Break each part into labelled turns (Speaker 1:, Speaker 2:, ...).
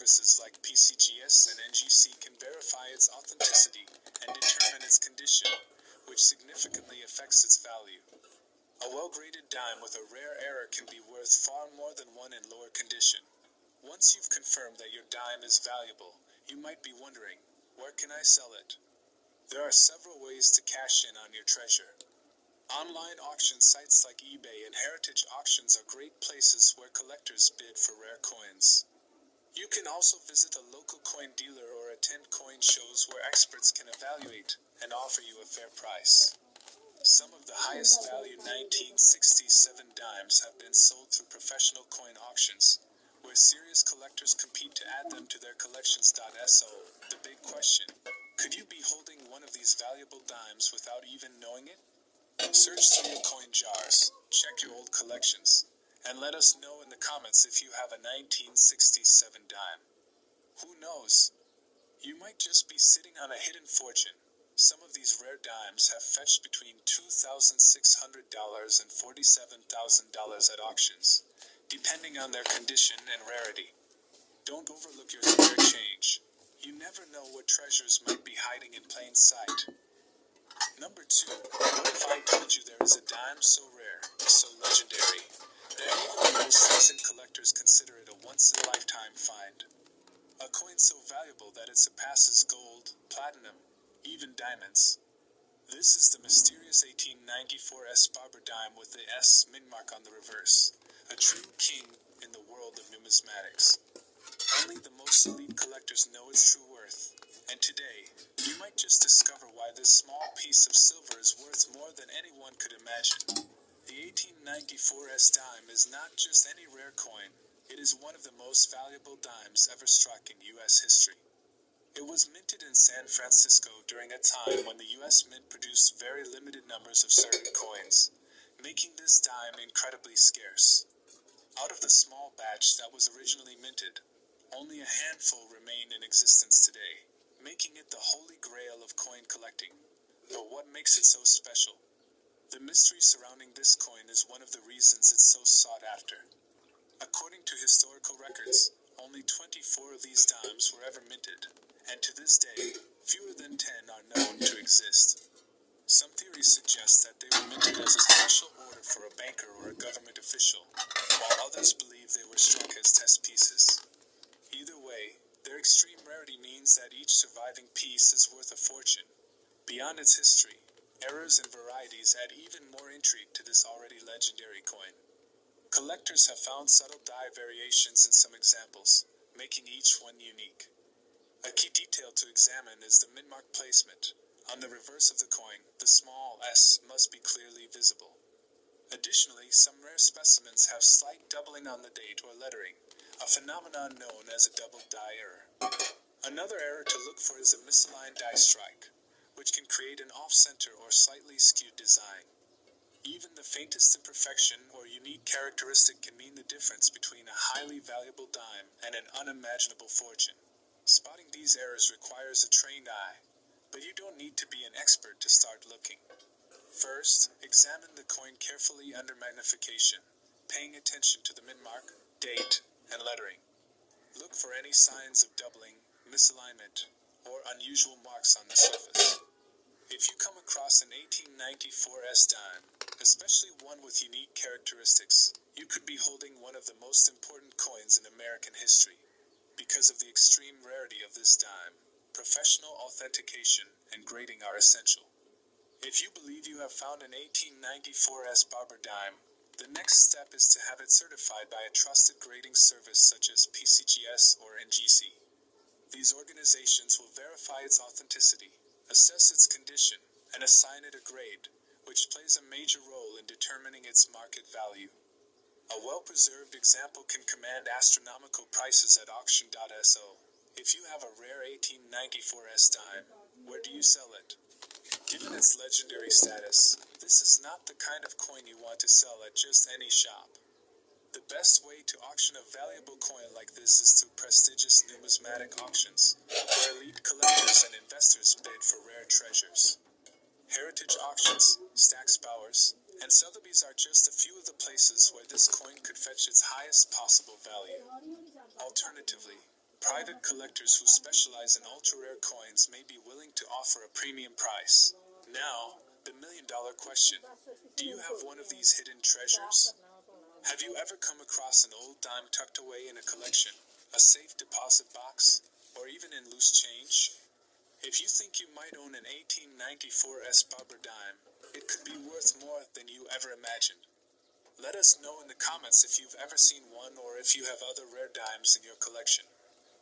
Speaker 1: services like PCGS and NGC can verify its authenticity and determine its condition, which significantly affects its value. A well-graded dime with a rare error can be worth far more than one in lower condition. Once you've confirmed that your dime is valuable, you might be wondering, where can I sell it? There are several ways to cash in on your treasure. Online auction sites like eBay and heritage auctions are great places where collectors bid for rare coins. You can also visit a local coin dealer or attend coin shows where experts can evaluate and offer you a fair price. Some of the highest value 1967 dimes have been sold through professional coin auctions, where serious collectors compete to add them to their collections. So, the big question, could you be holding one of these valuable dimes without even knowing it? Search through your coin jars, check your old collections, and let us know in the comments if you have a 1967 dime. Who knows? You might just be sitting on a hidden fortune. Some of these rare dimes have fetched between $2,600 and $47,000 at auctions, depending on their condition and rarity. Don't overlook your spare change. You never know what treasures might be hiding in plain sight. Number 2. What if I told you there is a dime so rare, so legendary, that even the most seasoned collectors consider it a once-in-a-lifetime find? A coin so valuable that it surpasses gold, platinum, even diamonds. This is the mysterious 1894 S Barber dime with the S mint mark on the reverse, a true king in the world of numismatics. Only the most elite collectors know its true worth, and today, you might just discover why this small piece of silver is worth more than anyone could imagine. The 1894 S dime is not just any rare coin, it is one of the most valuable dimes ever struck in U.S. history. It was minted in San Francisco during a time when the U.S. Mint produced very limited numbers of certain coins, making this dime incredibly scarce. Out of the small batch that was originally minted, only a handful remain in existence today, making it the holy grail of coin collecting. But what makes it so special? The mystery surrounding this coin is one of the reasons it's so sought after. According to historical records, only 24 of these dimes were ever minted, and to this day, fewer than 10 are known to exist. Some theories suggest that they were minted as a special order for a banker or a government official, while others believe they were struck as test pieces. Either way, their extreme rarity means that each surviving piece is worth a fortune. Beyond its history, errors and varieties add even more intrigue to this already legendary coin. Collectors have found subtle die variations in some examples, making each one unique. A key detail to examine is the mint mark placement. On the reverse of the coin, the small S must be clearly visible. Additionally, some rare specimens have slight doubling on the date or lettering, a phenomenon known as a double die error. Another error to look for is a misaligned die strike, which can create an off-center or slightly skewed design. Even the faintest imperfection or unique characteristic can mean the difference between a highly valuable dime and an unimaginable fortune. Spotting these errors requires a trained eye, but you don't need to be an expert to start looking. First, examine the coin carefully under magnification, paying attention to the mint mark, date, and lettering. Look for any signs of doubling, misalignment, or unusual marks on the surface. If you come across an 1894 S dime, especially one with unique characteristics, you could be holding one of the most important coins in American history. Because of the extreme rarity of this dime, professional authentication and grading are essential. If you believe you have found an 1894 S Barber dime, the next step is to have it certified by a trusted grading service such as PCGS or NGC. These organizations will verify its authenticity, assess its condition, and assign it a grade, which plays a major role in determining its market value. A well-preserved example can command astronomical prices at auction.so. If you have a rare 1894 S dime, where do you sell it? Given its legendary status, this is not the kind of coin you want to sell at just any shop. The best way to auction a valuable coin like this is through prestigious numismatic auctions, where elite collectors and investors bid for rare treasures. Heritage auctions, Stack's Bowers, and Sotheby's are just a few of the places where this coin could fetch its highest possible value. Alternatively, Private collectors who specialize in ultra-rare coins may be willing to offer a premium price. Now, the million-dollar question. Do you have one of these hidden treasures? Have you ever come across an old dime tucked away in a collection, a safe deposit box, or even in loose change? If you think you might own an 1894 Barber dime, it could be worth more than you ever imagined. Let us know in the comments if you've ever seen one or if you have other rare dimes in your collection.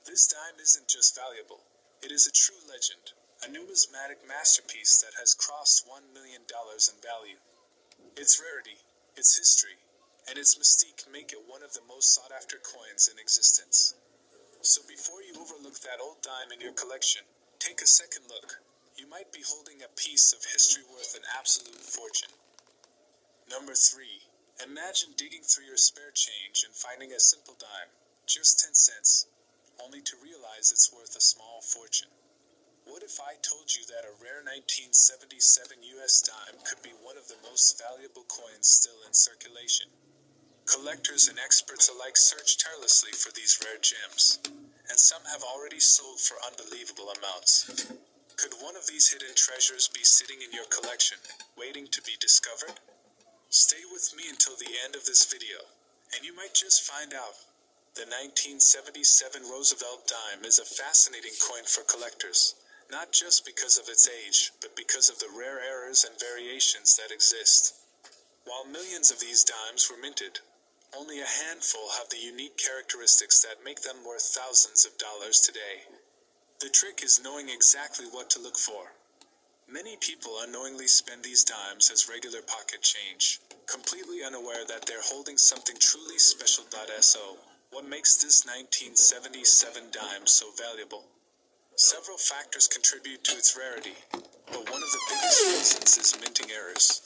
Speaker 1: This dime isn't just valuable, it is a true legend, a numismatic masterpiece that has crossed $1 million in value. Its rarity, its history, and its mystique make it one of the most sought-after coins in existence. So before you overlook that old dime in your collection, take a second look. You might be holding a piece of history worth an absolute fortune. Number 3. Imagine digging through your spare change and finding a simple dime, just 10 cents, only to realize it's worth a small fortune. What if I told you that a rare 1977 US dime could be one of the most valuable coins still in circulation? Collectors and experts alike search tirelessly for these rare gems, and some have already sold for unbelievable amounts. Could one of these hidden treasures be sitting in your collection, waiting to be discovered? Stay with me until the end of this video, and you might just find out. The 1977 Roosevelt dime is a fascinating coin for collectors, not just because of its age, but because of the rare errors and variations that exist. While millions of these dimes were minted, only a handful have the unique characteristics that make them worth thousands of dollars today. The trick is knowing exactly what to look for. Many people unknowingly spend these dimes as regular pocket change, completely unaware that they're holding something truly special. So, what makes this 1977 dime so valuable? Several factors contribute to its rarity, but one of the biggest reasons is minting errors.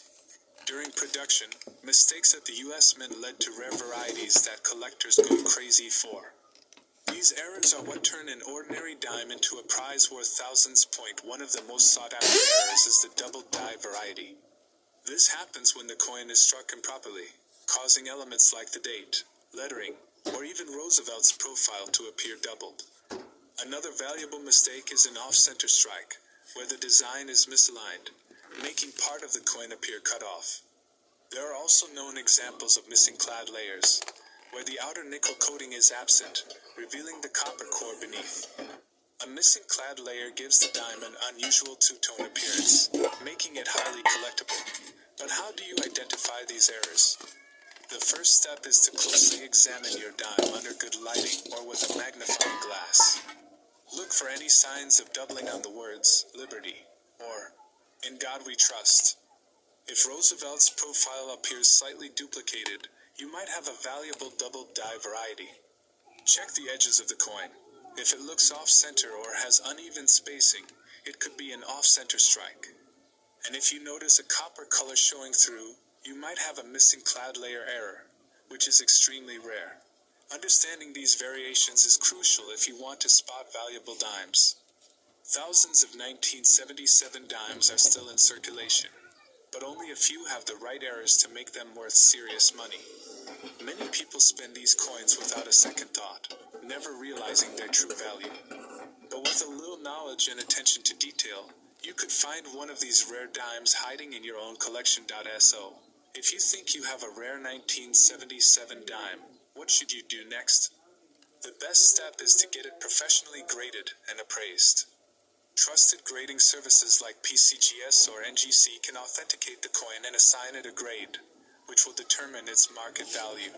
Speaker 1: During production, mistakes at the US Mint led to rare varieties that collectors go crazy for. These errors are what turn an ordinary dime into a prize worth thousands. One of the most sought-after errors is the double die variety. This happens when the coin is struck improperly, causing elements like the date, lettering, or even Roosevelt's profile to appear doubled. Another valuable mistake is an off-center strike, where the design is misaligned, making part of the coin appear cut off. There are also known examples of missing clad layers, where the outer nickel coating is absent, revealing the copper core beneath. A missing clad layer gives the dime an unusual two-tone appearance, making it highly collectible. But how do you identify these errors? The first step is to closely examine your dime under good lighting or with a magnifying glass. Look for any signs of doubling on the words, Liberty, or, In God We Trust. If Roosevelt's profile appears slightly duplicated, you might have a valuable double die variety. Check the edges of the coin. If it looks off-center or has uneven spacing, it could be an off-center strike. And if you notice a copper color showing through, you might have a missing clad layer error, which is extremely rare. Understanding these variations is crucial if you want to spot valuable dimes. Thousands of 1977 dimes are still in circulation, but only a few have the right errors to make them worth serious money. Many people spend these coins without a second thought, never realizing their true value. But with a little knowledge and attention to detail, you could find one of these rare dimes hiding in your own collection. So, if you think you have a rare 1977 dime, what should you do next? The best step is to get it professionally graded and appraised. Trusted grading services like PCGS or NGC can authenticate the coin and assign it a grade, which will determine its market value.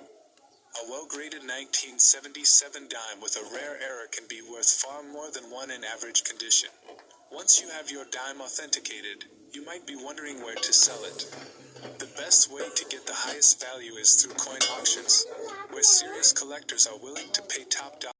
Speaker 1: A well-graded 1977 dime with a rare error can be worth far more than one in average condition. Once you have your dime authenticated, you might be wondering where to sell it. The best way to get the highest value is through coin auctions, where serious collectors are willing to pay top dollar